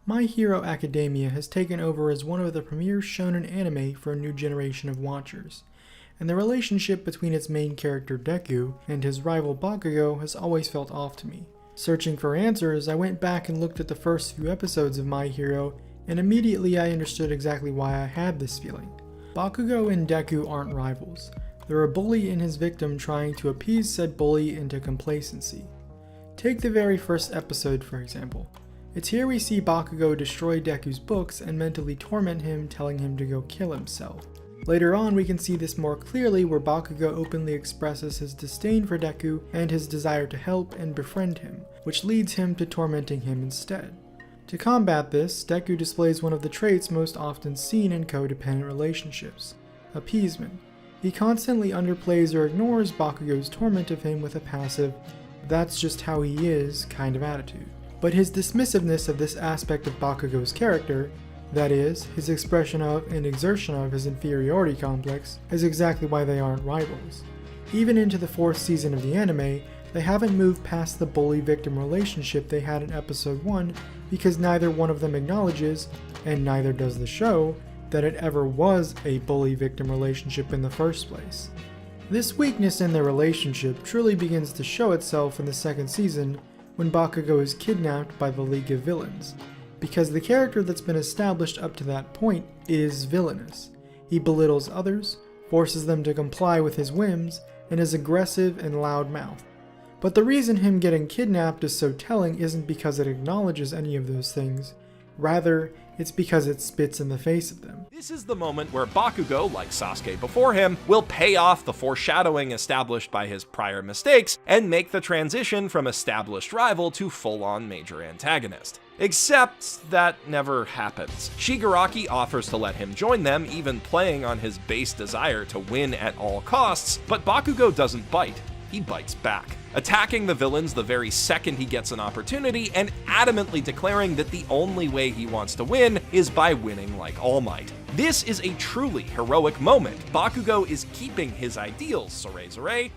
My Hero Academia has taken over as one of the premier shonen anime for a new generation of watchers, and the relationship between its main character Deku and his rival Bakugo has always felt off to me. Searching for answers, I went back and looked at the first few episodes of My Hero, and immediately I understood exactly why I had this feeling. Bakugo and Deku aren't rivals. They're a bully and his victim trying to appease said bully into complacency. Take the very first episode for example. It's here we see Bakugo destroy Deku's books and mentally torment him, telling him to go kill himself. Later on we can see this more clearly where Bakugo openly expresses his disdain for Deku and his desire to help and befriend him, which leads him to tormenting him instead. To combat this, Deku displays one of the traits most often seen in codependent relationships: appeasement. He constantly underplays or ignores Bakugo's torment of him with a passive, "that's just how he is" kind of attitude. But his dismissiveness of this aspect of Bakugo's character, that is, his expression of and exertion of his inferiority complex, is exactly why they aren't rivals. Even into the 4th season of the anime, they haven't moved past the bully-victim relationship they had in episode 1 because neither one of them acknowledges, and neither does the show, that it ever was a bully-victim relationship in the first place. This weakness in their relationship truly begins to show itself in the 2nd season when Bakugo is kidnapped by the League of Villains, because the character that's been established up to that point is villainous. He belittles others, forces them to comply with his whims, and is aggressive and loud-mouthed. But the reason him getting kidnapped is so telling isn't because it acknowledges any of those things, rather, it's because it spits in the face of them. This is the moment where Bakugo, like Sasuke before him, will pay off the foreshadowing established by his prior mistakes and make the transition from established rival to full-on major antagonist. Except that never happens. Shigaraki offers to let him join them, even playing on his base desire to win at all costs, but Bakugo doesn't bite. He bites back, attacking the villains the very second he gets an opportunity and adamantly declaring that the only way he wants to win is by winning like All Might. This is a truly heroic moment. Bakugo is keeping his ideals, Sore,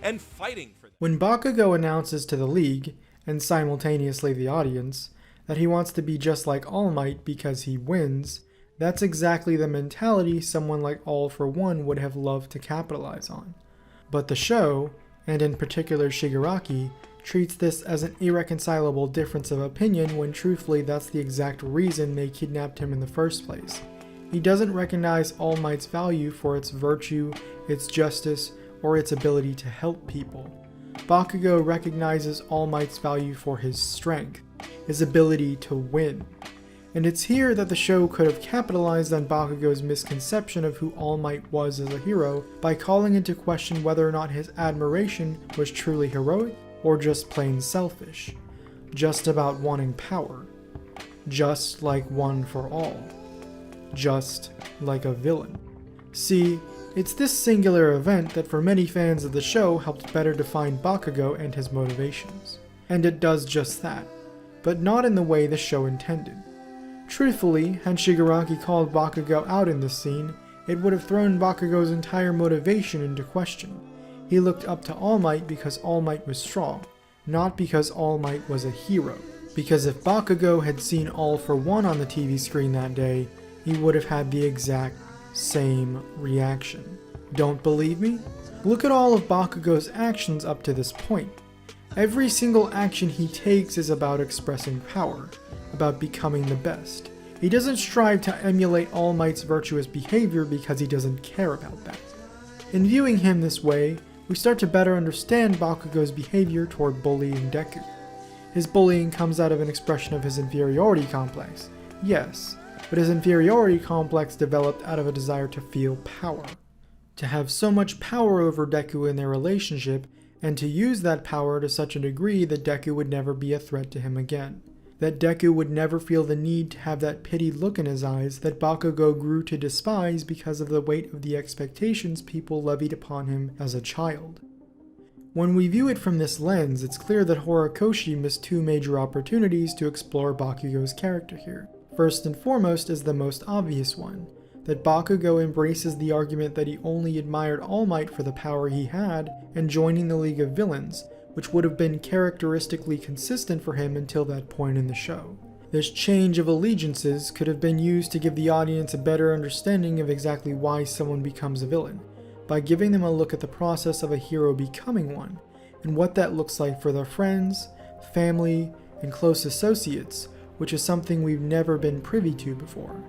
and fighting for them. When Bakugo announces to the League, and simultaneously the audience, that he wants to be just like All Might because he wins, that's exactly the mentality someone like All for One would have loved to capitalize on. But the show, and in particular Shigaraki, treats this as an irreconcilable difference of opinion when truthfully that's the exact reason they kidnapped him in the first place. He doesn't recognize All Might's value for its virtue, its justice, or its ability to help people. Bakugo recognizes All Might's value for his strength, his ability to win. And it's here that the show could have capitalized on Bakugo's misconception of who All Might was as a hero by calling into question whether or not his admiration was truly heroic or just plain selfish. Just about wanting power. Just like One for All. Just like a villain. See, it's this singular event that for many fans of the show helped better define Bakugo and his motivations. And it does just that, but not in the way the show intended. Truthfully, had Shigaraki called Bakugo out in this scene, it would have thrown Bakugo's entire motivation into question. He looked up to All Might because All Might was strong, not because All Might was a hero. Because if Bakugo had seen All for One on the TV screen that day, he would have had the exact same reaction. Don't believe me? Look at all of Bakugo's actions up to this point. Every single action he takes is about expressing power, about becoming the best. He doesn't strive to emulate All Might's virtuous behavior because he doesn't care about that. In viewing him this way, we start to better understand Bakugo's behavior toward bullying Deku. His bullying comes out of an expression of his inferiority complex, yes, but his inferiority complex developed out of a desire to feel power. To have so much power over Deku in their relationship, and to use that power to such a degree that Deku would never be a threat to him again. That Deku would never feel the need to have that pitied look in his eyes that Bakugo grew to despise because of the weight of the expectations people levied upon him as a child. When we view it from this lens, it's clear that Horikoshi missed two major opportunities to explore Bakugo's character here. First and foremost is the most obvious one, that Bakugo embraces the argument that he only admired All Might for the power he had and joining the League of Villains, which would have been characteristically consistent for him until that point in the show. This change of allegiances could have been used to give the audience a better understanding of exactly why someone becomes a villain, by giving them a look at the process of a hero becoming one, and what that looks like for their friends, family, and close associates, which is something we've never been privy to before.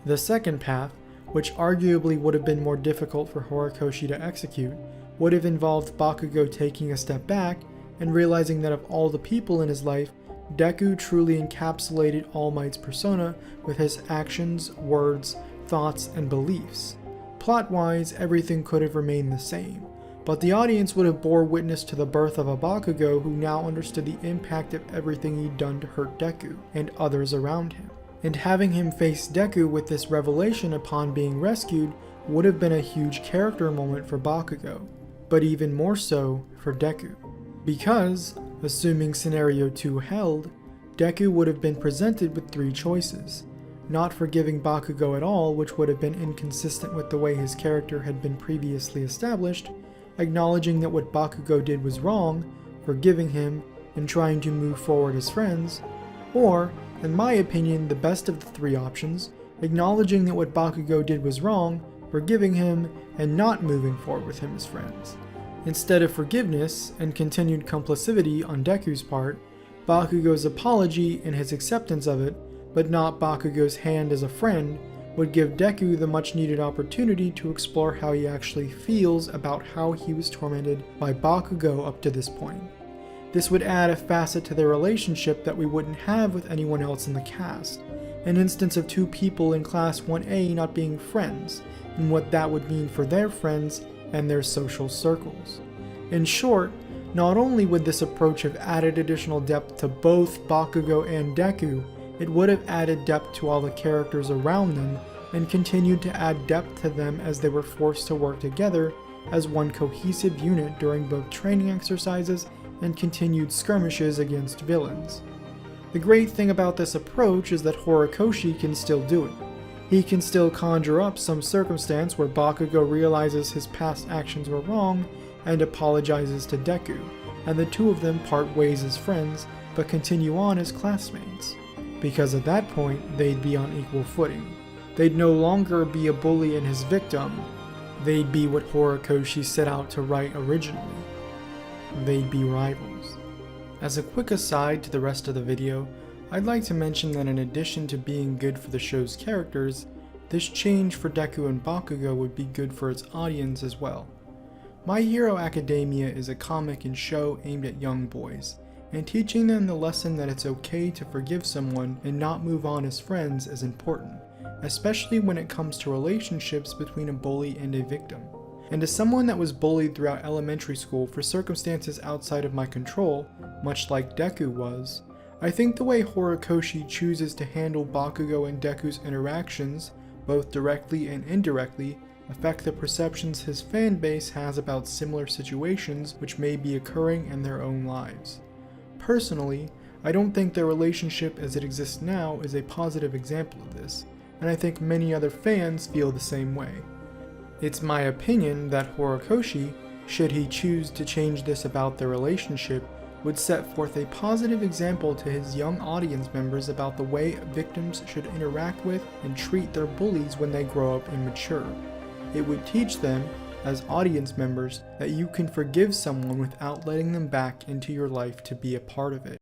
The second path, which arguably would have been more difficult for Horikoshi to execute, would have involved Bakugo taking a step back and realizing that of all the people in his life, Deku truly encapsulated All Might's persona with his actions, words, thoughts, and beliefs. Plot-wise, everything could have remained the same, but the audience would have bore witness to the birth of a Bakugo who now understood the impact of everything he'd done to hurt Deku and others around him. And having him face Deku with this revelation upon being rescued would have been a huge character moment for Bakugo, but even more so for Deku. Because, assuming scenario 2 held, Deku would have been presented with 3 choices: not forgiving Bakugo at all, which would have been inconsistent with the way his character had been previously established, acknowledging that what Bakugo did was wrong, forgiving him, and trying to move forward as friends, or, in my opinion, the best of the 3 options, acknowledging that what Bakugo did was wrong, forgiving him, and not moving forward with him as friends. Instead of forgiveness and continued complicity on Deku's part, Bakugo's apology and his acceptance of it, but not Bakugo's hand as a friend, would give Deku the much needed opportunity to explore how he actually feels about how he was tormented by Bakugo up to this point. This would add a facet to their relationship that we wouldn't have with anyone else in the cast, an instance of 2 people in Class 1A not being friends, and what that would mean for their friends and their social circles. In short, not only would this approach have added additional depth to both Bakugo and Deku, it would have added depth to all the characters around them and continued to add depth to them as they were forced to work together as one cohesive unit during both training exercises and continued skirmishes against villains. The great thing about this approach is that Horikoshi can still do it. He can still conjure up some circumstance where Bakugo realizes his past actions were wrong and apologizes to Deku, and the 2 of them part ways as friends but continue on as classmates. Because at that point, they'd be on equal footing. They'd no longer be a bully and his victim. They'd be what Horikoshi set out to write originally. They'd be rivals. As a quick aside to the rest of the video, I'd like to mention that in addition to being good for the show's characters, this change for Deku and Bakugo would be good for its audience as well. My Hero Academia is a comic and show aimed at young boys, and teaching them the lesson that it's okay to forgive someone and not move on as friends is important, especially when it comes to relationships between a bully and a victim. And as someone that was bullied throughout elementary school for circumstances outside of my control, much like Deku was, I think the way Horikoshi chooses to handle Bakugo and Deku's interactions, both directly and indirectly, affect the perceptions his fan base has about similar situations which may be occurring in their own lives. Personally, I don't think their relationship as it exists now is a positive example of this, and I think many other fans feel the same way. It's my opinion that Horikoshi, should he choose to change this about their relationship, would set forth a positive example to his young audience members about the way victims should interact with and treat their bullies when they grow up and mature. It would teach them, as audience members, that you can forgive someone without letting them back into your life to be a part of it.